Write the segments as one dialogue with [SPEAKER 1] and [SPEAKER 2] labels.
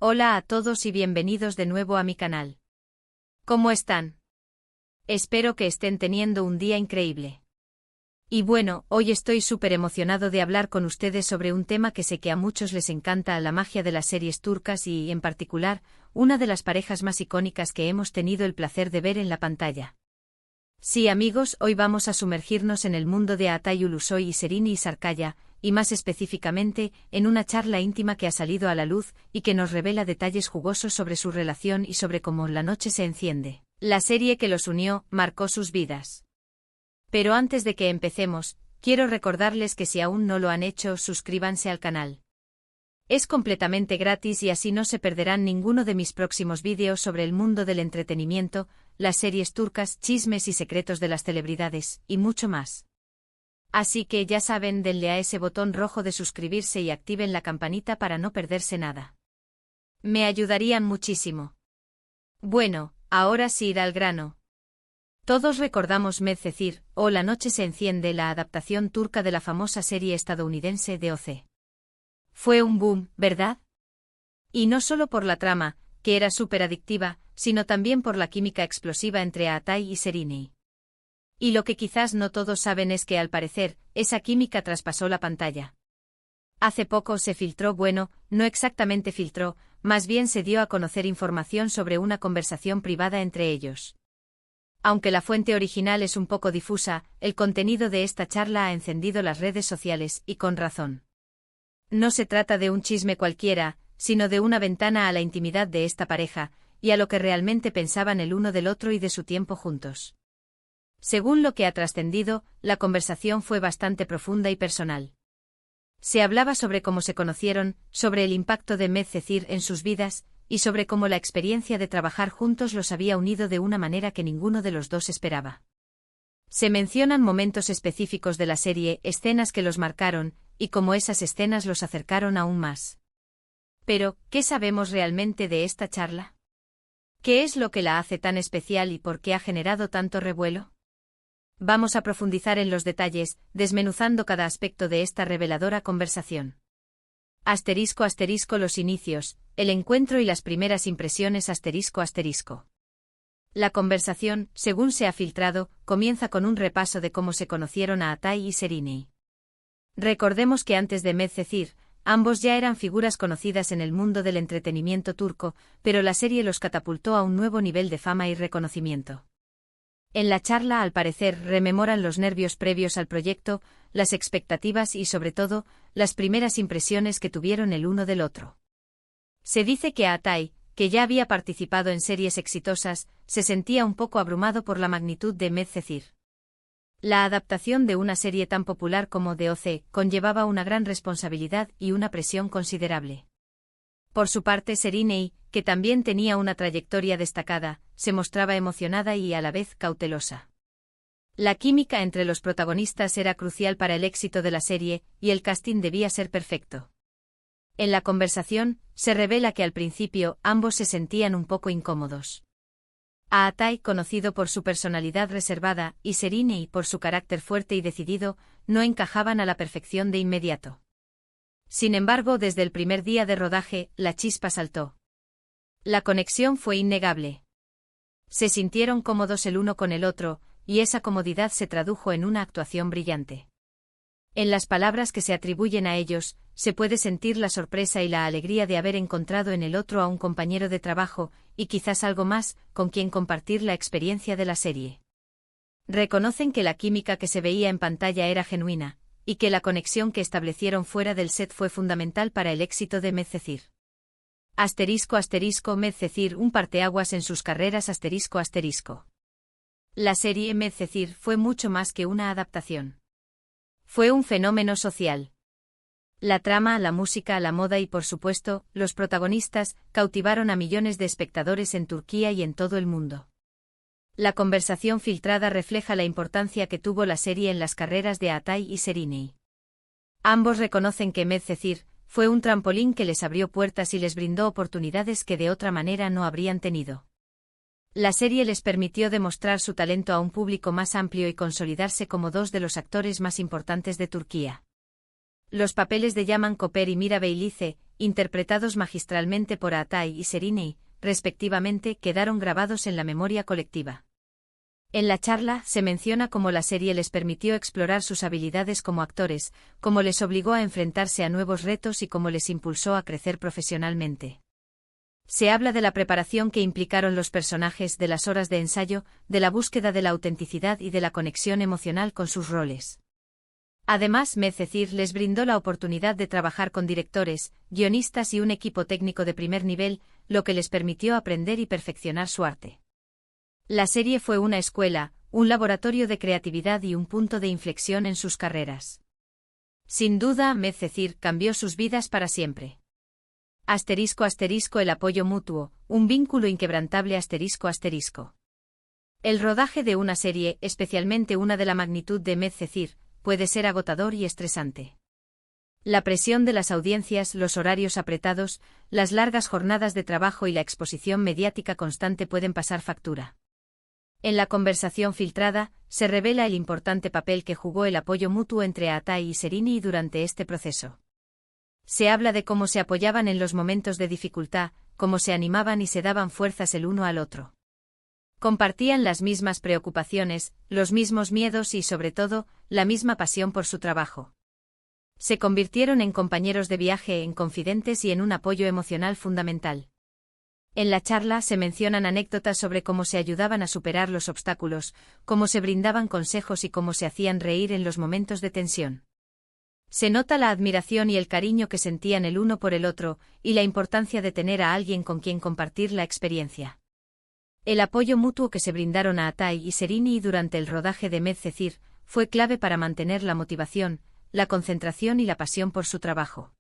[SPEAKER 1] Hola a todos y bienvenidos de nuevo a mi canal. ¿Cómo están? Espero que estén teniendo un día increíble. Y bueno, hoy estoy súper emocionado de hablar con ustedes sobre un tema que sé que a muchos les encanta, la magia de las series turcas y, en particular, una de las parejas más icónicas que hemos tenido el placer de ver en la pantalla. Sí, amigos, hoy vamos a sumergirnos en el mundo de Atay Ulusoy y Serini Sarıkaya, y más específicamente, en una charla íntima que ha salido a la luz y que nos revela detalles jugosos sobre su relación y sobre cómo La noche se enciende. La serie que los unió marcó sus vidas. Pero antes de que empecemos, quiero recordarles que si aún no lo han hecho, suscríbanse al canal. Es completamente gratis y así no se perderán ninguno de mis próximos vídeos sobre el mundo del entretenimiento, las series turcas, chismes y secretos de las celebridades, y mucho más. Así que ya saben, denle a ese botón rojo de suscribirse y activen la campanita para no perderse nada. Me ayudarían muchísimo. Bueno, ahora sí ir al grano. Todos recordamos Medcezir, o La noche se enciende, la adaptación turca de la famosa serie estadounidense de OC. Fue un boom, ¿verdad? Y no solo por la trama, que era súper adictiva, sino también por la química explosiva entre Atay y Serini. Y lo que quizás no todos saben es que al parecer, esa química traspasó la pantalla. Hace poco se filtró, bueno, no exactamente filtró, más bien se dio a conocer información sobre una conversación privada entre ellos. Aunque la fuente original es un poco difusa, el contenido de esta charla ha encendido las redes sociales, y con razón. No se trata de un chisme cualquiera, sino de una ventana a la intimidad de esta pareja, y a lo que realmente pensaban el uno del otro y de su tiempo juntos. Según lo que ha trascendido, la conversación fue bastante profunda y personal. Se hablaba sobre cómo se conocieron, sobre el impacto de Medcezir en sus vidas, y sobre cómo la experiencia de trabajar juntos los había unido de una manera que ninguno de los dos esperaba. Se mencionan momentos específicos de la serie, escenas que los marcaron, y cómo esas escenas los acercaron aún más. Pero, ¿qué sabemos realmente de esta charla? ¿Qué es lo que la hace tan especial y por qué ha generado tanto revuelo? Vamos a profundizar en los detalles, desmenuzando cada aspecto de esta reveladora conversación. *** Los inicios, el encuentro y las primeras impresiones ***. La conversación, según se ha filtrado, comienza con un repaso de cómo se conocieron a Atay y Serini. Recordemos que antes de Medcezir, ambos ya eran figuras conocidas en el mundo del entretenimiento turco, pero la serie los catapultó a un nuevo nivel de fama y reconocimiento. En la charla, al parecer, rememoran los nervios previos al proyecto, las expectativas y, sobre todo, las primeras impresiones que tuvieron el uno del otro. Se dice que Atay, que ya había participado en series exitosas, se sentía un poco abrumado por la magnitud de Medcezir. La adaptación de una serie tan popular como The OC conllevaba una gran responsabilidad y una presión considerable. Por su parte, Serini, que también tenía una trayectoria destacada, se mostraba emocionada y a la vez cautelosa. La química entre los protagonistas era crucial para el éxito de la serie, y el casting debía ser perfecto. En la conversación, se revela que al principio ambos se sentían un poco incómodos. A Atay, conocido por su personalidad reservada, y Serini, por su carácter fuerte y decidido, no encajaban a la perfección de inmediato. Sin embargo, desde el primer día de rodaje, la chispa saltó. La conexión fue innegable. Se sintieron cómodos el uno con el otro, y esa comodidad se tradujo en una actuación brillante. En las palabras que se atribuyen a ellos, se puede sentir la sorpresa y la alegría de haber encontrado en el otro a un compañero de trabajo, y quizás algo más, con quien compartir la experiencia de la serie. Reconocen que la química que se veía en pantalla era genuina, y que la conexión que establecieron fuera del set fue fundamental para el éxito de Medcezir. *** Medcezir, un parteaguas en sus carreras ***. La serie Medcezir fue mucho más que una adaptación. Fue un fenómeno social. La trama, la música, la moda y, por supuesto, los protagonistas, cautivaron a millones de espectadores en Turquía y en todo el mundo. La conversación filtrada refleja la importancia que tuvo la serie en las carreras de Atay y Serini. Ambos reconocen que Medcezir fue un trampolín que les abrió puertas y les brindó oportunidades que de otra manera no habrían tenido. La serie les permitió demostrar su talento a un público más amplio y consolidarse como dos de los actores más importantes de Turquía. Los papeles de Yaman Cooper y Mirabel Lice, interpretados magistralmente por Atay y Seriney, respectivamente, quedaron grabados en la memoria colectiva. En la charla, se menciona cómo la serie les permitió explorar sus habilidades como actores, cómo les obligó a enfrentarse a nuevos retos y cómo les impulsó a crecer profesionalmente. Se habla de la preparación que implicaron los personajes, de las horas de ensayo, de la búsqueda de la autenticidad y de la conexión emocional con sus roles. Además, Medcezir les brindó la oportunidad de trabajar con directores, guionistas y un equipo técnico de primer nivel, lo que les permitió aprender y perfeccionar su arte. La serie fue una escuela, un laboratorio de creatividad y un punto de inflexión en sus carreras. Sin duda, Medcezir cambió sus vidas para siempre. *** El apoyo mutuo, un vínculo inquebrantable ***. El rodaje de una serie, especialmente una de la magnitud de Medcezir, puede ser agotador y estresante. La presión de las audiencias, los horarios apretados, las largas jornadas de trabajo y la exposición mediática constante pueden pasar factura. En la conversación filtrada, se revela el importante papel que jugó el apoyo mutuo entre Atay y Seriney durante este proceso. Se habla de cómo se apoyaban en los momentos de dificultad, cómo se animaban y se daban fuerzas el uno al otro. Compartían las mismas preocupaciones, los mismos miedos y, sobre todo, la misma pasión por su trabajo. Se convirtieron en compañeros de viaje, en confidentes y en un apoyo emocional fundamental. En la charla se mencionan anécdotas sobre cómo se ayudaban a superar los obstáculos, cómo se brindaban consejos y cómo se hacían reír en los momentos de tensión. Se nota la admiración y el cariño que sentían el uno por el otro, y la importancia de tener a alguien con quien compartir la experiencia. El apoyo mutuo que se brindaron a Atay y Seriney durante el rodaje de Medcezir fue clave para mantener la motivación, la concentración y la pasión por su trabajo.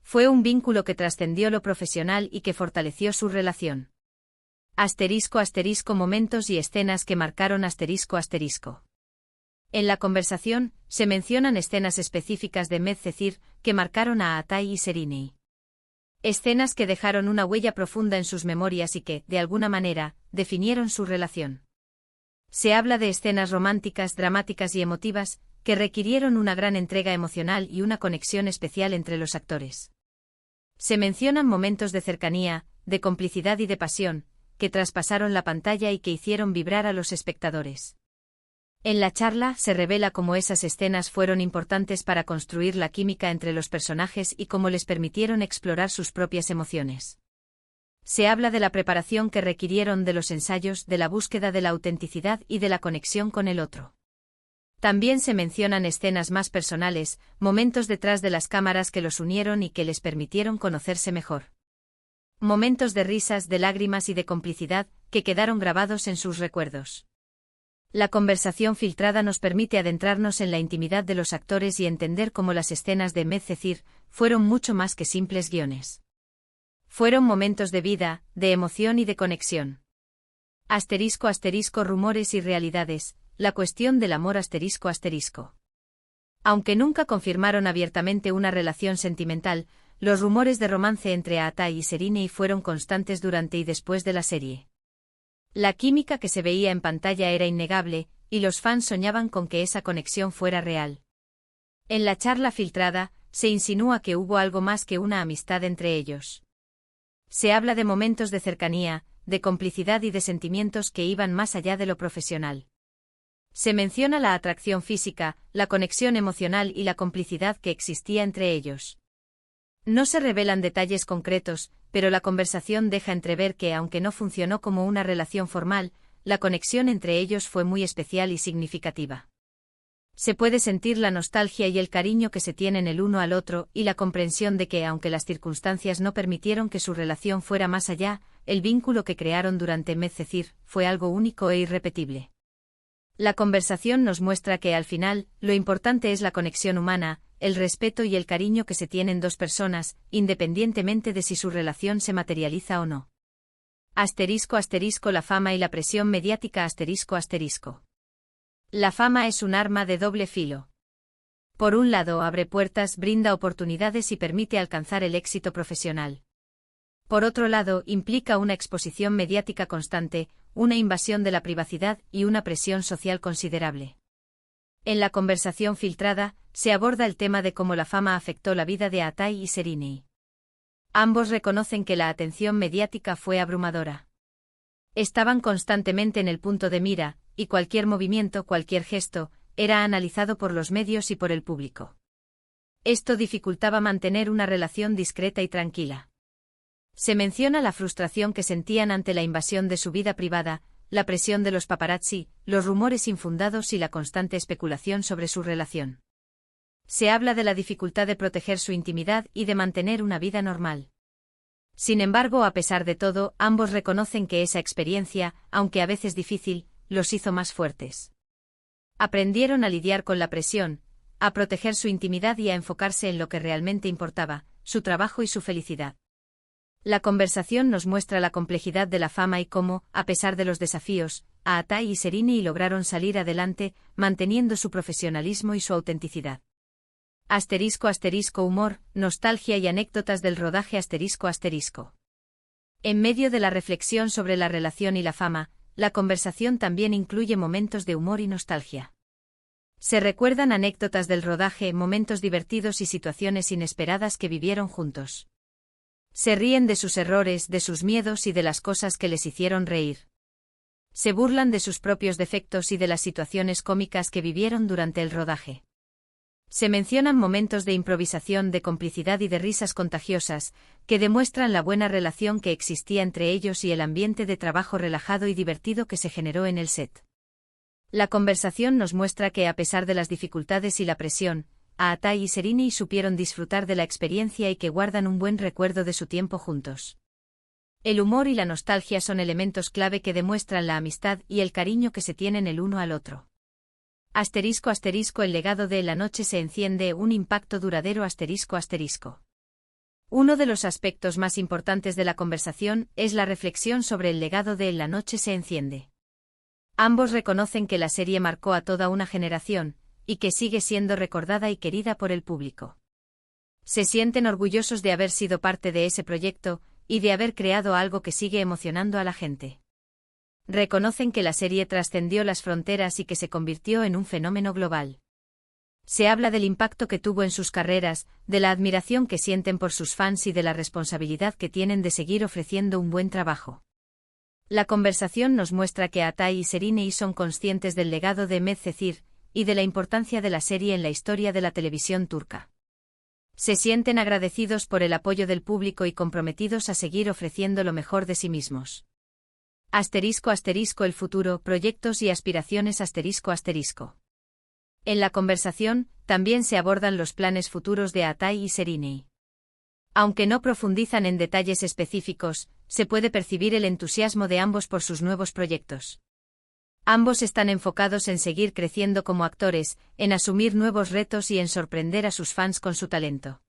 [SPEAKER 1] Fue un vínculo que trascendió lo profesional y que fortaleció su relación. *** Momentos y escenas que marcaron ***. En la conversación, se mencionan escenas específicas de Medcezir que marcaron a Atay y Seriney. Escenas que dejaron una huella profunda en sus memorias y que, de alguna manera, definieron su relación. Se habla de escenas románticas, dramáticas y emotivas, que requirieron una gran entrega emocional y una conexión especial entre los actores. Se mencionan momentos de cercanía, de complicidad y de pasión, que traspasaron la pantalla y que hicieron vibrar a los espectadores. En la charla se revela cómo esas escenas fueron importantes para construir la química entre los personajes y cómo les permitieron explorar sus propias emociones. Se habla de la preparación que requirieron, de los ensayos, de la búsqueda de la autenticidad y de la conexión con el otro. También se mencionan escenas más personales, momentos detrás de las cámaras que los unieron y que les permitieron conocerse mejor. Momentos de risas, de lágrimas y de complicidad, que quedaron grabados en sus recuerdos. La conversación filtrada nos permite adentrarnos en la intimidad de los actores y entender cómo las escenas de Medcezir fueron mucho más que simples guiones. Fueron momentos de vida, de emoción y de conexión. *** Rumores y realidades, la cuestión del amor ***. Aunque nunca confirmaron abiertamente una relación sentimental, los rumores de romance entre Atay y Seriney fueron constantes durante y después de la serie. La química que se veía en pantalla era innegable, y los fans soñaban con que esa conexión fuera real. En la charla filtrada, se insinúa que hubo algo más que una amistad entre ellos. Se habla de momentos de cercanía, de complicidad y de sentimientos que iban más allá de lo profesional. Se menciona la atracción física, la conexión emocional y la complicidad que existía entre ellos. No se revelan detalles concretos, pero la conversación deja entrever que, aunque no funcionó como una relación formal, la conexión entre ellos fue muy especial y significativa. Se puede sentir la nostalgia y el cariño que se tienen el uno al otro y la comprensión de que, aunque las circunstancias no permitieron que su relación fuera más allá, el vínculo que crearon durante Medcezir fue algo único e irrepetible. La conversación nos muestra que, al final, lo importante es la conexión humana, el respeto y el cariño que se tienen dos personas, independientemente de si su relación se materializa o no. La fama y la presión mediática ***. La fama es un arma de doble filo. Por un lado, abre puertas, brinda oportunidades y permite alcanzar el éxito profesional. Por otro lado, implica una exposición mediática constante, una invasión de la privacidad y una presión social considerable. En la conversación filtrada, se aborda el tema de cómo la fama afectó la vida de Atai y Sereni. Ambos reconocen que la atención mediática fue abrumadora. Estaban constantemente en el punto de mira, y cualquier movimiento, cualquier gesto, era analizado por los medios y por el público. Esto dificultaba mantener una relación discreta y tranquila. Se menciona la frustración que sentían ante la invasión de su vida privada, la presión de los paparazzi, los rumores infundados y la constante especulación sobre su relación. Se habla de la dificultad de proteger su intimidad y de mantener una vida normal. Sin embargo, a pesar de todo, ambos reconocen que esa experiencia, aunque a veces difícil, los hizo más fuertes. Aprendieron a lidiar con la presión, a proteger su intimidad y a enfocarse en lo que realmente importaba, su trabajo y su felicidad. La conversación nos muestra la complejidad de la fama y cómo, a pesar de los desafíos, Atai y Sereni lograron salir adelante, manteniendo su profesionalismo y su autenticidad. *** Humor, nostalgia y anécdotas del rodaje ***. En medio de la reflexión sobre la relación y la fama, la conversación también incluye momentos de humor y nostalgia. Se recuerdan anécdotas del rodaje, momentos divertidos y situaciones inesperadas que vivieron juntos. Se ríen de sus errores, de sus miedos y de las cosas que les hicieron reír. Se burlan de sus propios defectos y de las situaciones cómicas que vivieron durante el rodaje. Se mencionan momentos de improvisación, de complicidad y de risas contagiosas, que demuestran la buena relación que existía entre ellos y el ambiente de trabajo relajado y divertido que se generó en el set. La conversación nos muestra que, a pesar de las dificultades y la presión, Atai y Sereni supieron disfrutar de la experiencia y que guardan un buen recuerdo de su tiempo juntos. El humor y la nostalgia son elementos clave que demuestran la amistad y el cariño que se tienen el uno al otro. *** El legado de La noche se enciende, un impacto duradero ***. Uno de los aspectos más importantes de la conversación es la reflexión sobre el legado de La noche se enciende. Ambos reconocen que la serie marcó a toda una generación, y que sigue siendo recordada y querida por el público. Se sienten orgullosos de haber sido parte de ese proyecto, y de haber creado algo que sigue emocionando a la gente. Reconocen que la serie trascendió las fronteras y que se convirtió en un fenómeno global. Se habla del impacto que tuvo en sus carreras, de la admiración que sienten por sus fans y de la responsabilidad que tienen de seguir ofreciendo un buen trabajo. La conversación nos muestra que Atai y Sereni son conscientes del legado de Medcezir y de la importancia de la serie en la historia de la televisión turca. Se sienten agradecidos por el apoyo del público y comprometidos a seguir ofreciendo lo mejor de sí mismos. *** El futuro, proyectos y aspiraciones ***. En la conversación, también se abordan los planes futuros de Atai y Sereni. Aunque no profundizan en detalles específicos, se puede percibir el entusiasmo de ambos por sus nuevos proyectos. Ambos están enfocados en seguir creciendo como actores, en asumir nuevos retos y en sorprender a sus fans con su talento.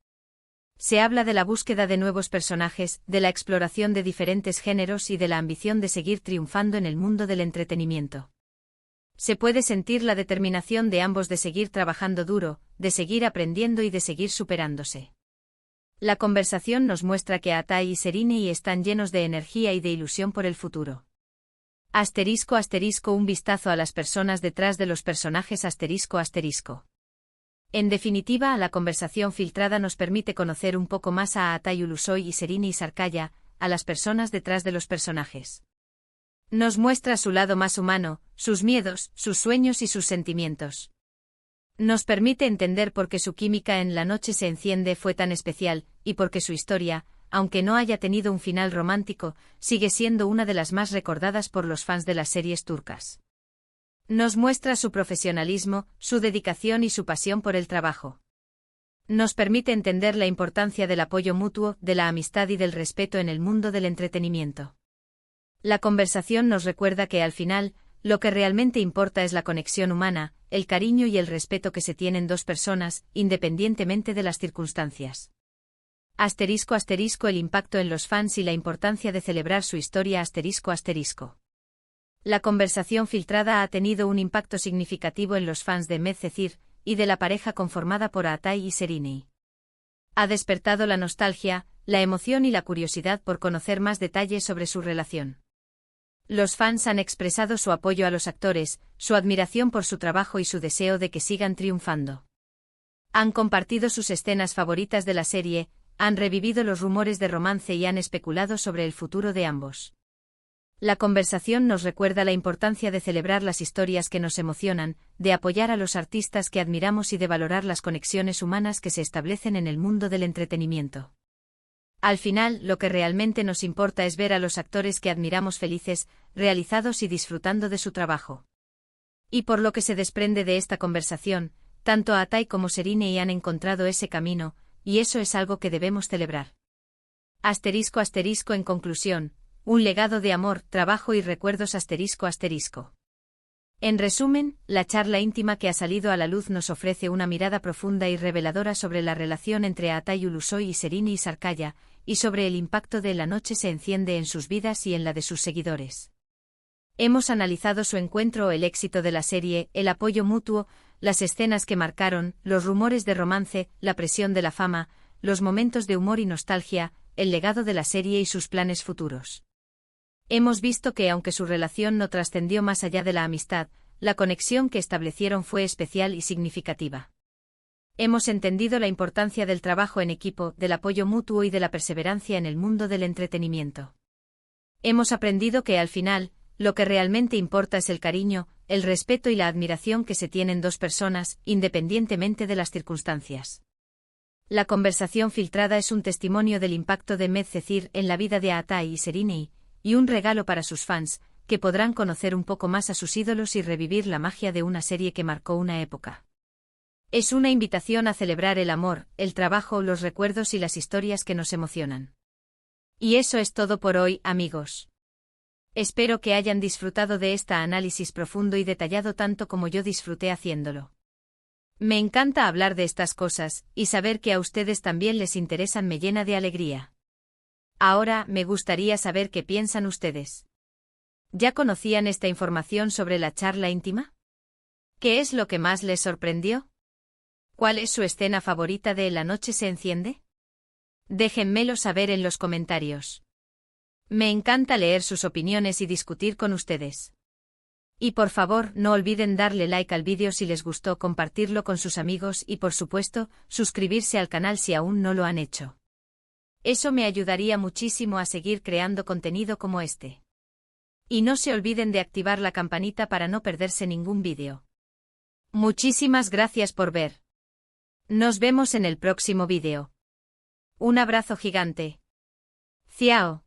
[SPEAKER 1] Se habla de la búsqueda de nuevos personajes, de la exploración de diferentes géneros y de la ambición de seguir triunfando en el mundo del entretenimiento. Se puede sentir la determinación de ambos de seguir trabajando duro, de seguir aprendiendo y de seguir superándose. La conversación nos muestra que Atai y Sereni están llenos de energía y de ilusión por el futuro. *** Un vistazo a las personas detrás de los personajes ***. En definitiva, la conversación filtrada nos permite conocer un poco más a Atai Ulusoy y Sereni Sarkaya, a las personas detrás de los personajes. Nos muestra su lado más humano, sus miedos, sus sueños y sus sentimientos. Nos permite entender por qué su química en La noche se enciende fue tan especial, y por qué su historia, aunque no haya tenido un final romántico, sigue siendo una de las más recordadas por los fans de las series turcas. Nos muestra su profesionalismo, su dedicación y su pasión por el trabajo. Nos permite entender la importancia del apoyo mutuo, de la amistad y del respeto en el mundo del entretenimiento. La conversación nos recuerda que al final, lo que realmente importa es la conexión humana, el cariño y el respeto que se tienen dos personas, independientemente de las circunstancias. *** El impacto en los fans y la importancia de celebrar su historia ***. La conversación filtrada ha tenido un impacto significativo en los fans de Medcezir y de la pareja conformada por Atai y Sereni. Ha despertado la nostalgia, la emoción y la curiosidad por conocer más detalles sobre su relación. Los fans han expresado su apoyo a los actores, su admiración por su trabajo y su deseo de que sigan triunfando. Han compartido sus escenas favoritas de la serie, han revivido los rumores de romance y han especulado sobre el futuro de ambos. La conversación nos recuerda la importancia de celebrar las historias que nos emocionan, de apoyar a los artistas que admiramos y de valorar las conexiones humanas que se establecen en el mundo del entretenimiento. Al final, lo que realmente nos importa es ver a los actores que admiramos felices, realizados y disfrutando de su trabajo. Y por lo que se desprende de esta conversación, tanto Atai como Serine han encontrado ese camino, y eso es algo que debemos celebrar. ***, en conclusión, un legado de amor, trabajo y recuerdos ***. En resumen, la charla íntima que ha salido a la luz nos ofrece una mirada profunda y reveladora sobre la relación entre Atai Ulusoy y Serine y Sarkaya, y sobre el impacto de La noche se enciende en sus vidas y en la de sus seguidores. Hemos analizado su encuentro, el éxito de la serie, el apoyo mutuo, las escenas que marcaron, los rumores de romance, la presión de la fama, los momentos de humor y nostalgia, el legado de la serie y sus planes futuros. Hemos visto que aunque su relación no trascendió más allá de la amistad, la conexión que establecieron fue especial y significativa. Hemos entendido la importancia del trabajo en equipo, del apoyo mutuo y de la perseverancia en el mundo del entretenimiento. Hemos aprendido que al final, lo que realmente importa es el cariño, el respeto y la admiración que se tienen dos personas, independientemente de las circunstancias. La conversación filtrada es un testimonio del impacto de Medcezir en la vida de Atai y Serine, y un regalo para sus fans, que podrán conocer un poco más a sus ídolos y revivir la magia de una serie que marcó una época. Es una invitación a celebrar el amor, el trabajo, los recuerdos y las historias que nos emocionan. Y eso es todo por hoy, amigos. Espero que hayan disfrutado de este análisis profundo y detallado tanto como yo disfruté haciéndolo. Me encanta hablar de estas cosas, y saber que a ustedes también les interesan me llena de alegría. Ahora, me gustaría saber qué piensan ustedes. ¿Ya conocían esta información sobre la charla íntima? ¿Qué es lo que más les sorprendió? ¿Cuál es su escena favorita de La noche se enciende? Déjenmelo saber en los comentarios. Me encanta leer sus opiniones y discutir con ustedes. Y por favor, no olviden darle like al vídeo si les gustó, compartirlo con sus amigos y por supuesto, suscribirse al canal si aún no lo han hecho. Eso me ayudaría muchísimo a seguir creando contenido como este. Y no se olviden de activar la campanita para no perderse ningún vídeo. Muchísimas gracias por ver. Nos vemos en el próximo vídeo. Un abrazo gigante. Ciao.